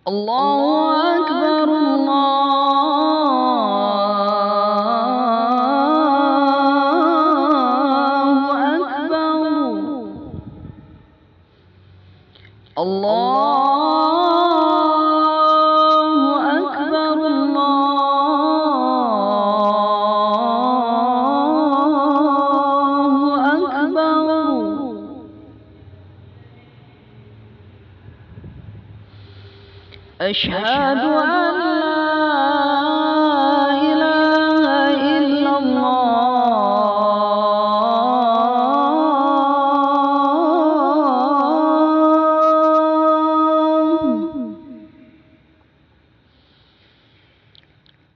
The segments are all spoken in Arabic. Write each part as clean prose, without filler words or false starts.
الله أكبر الله أكبر الله أكبر الله أكبر أشهد أن لا إله إلا الله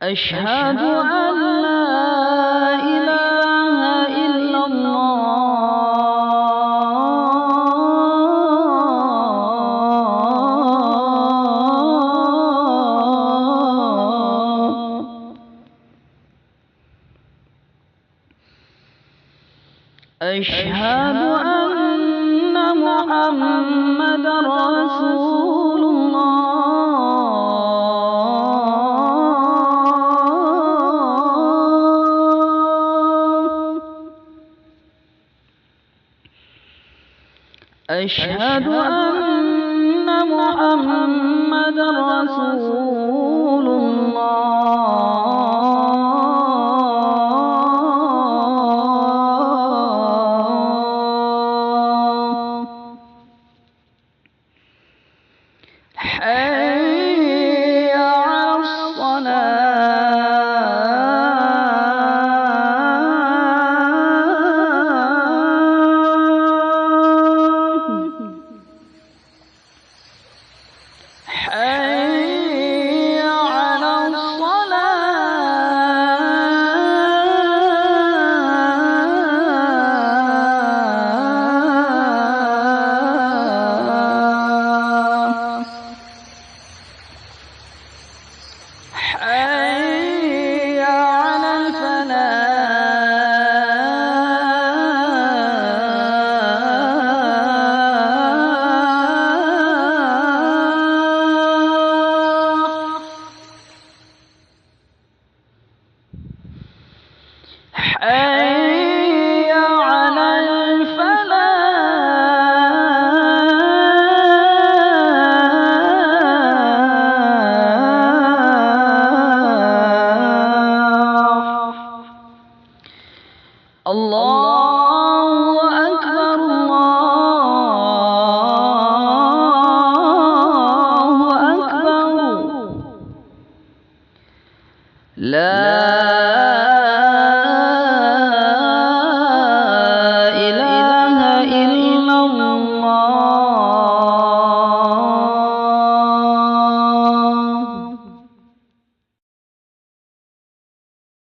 أشهد أن لا إله إلا الله أشهد أن محمدا رسول الله أشهد أن محمدا رسول الله حي على الصلاة حي على الصلاة حي على الفلاح حي على الفلاح الله أكبر الله أكبر لا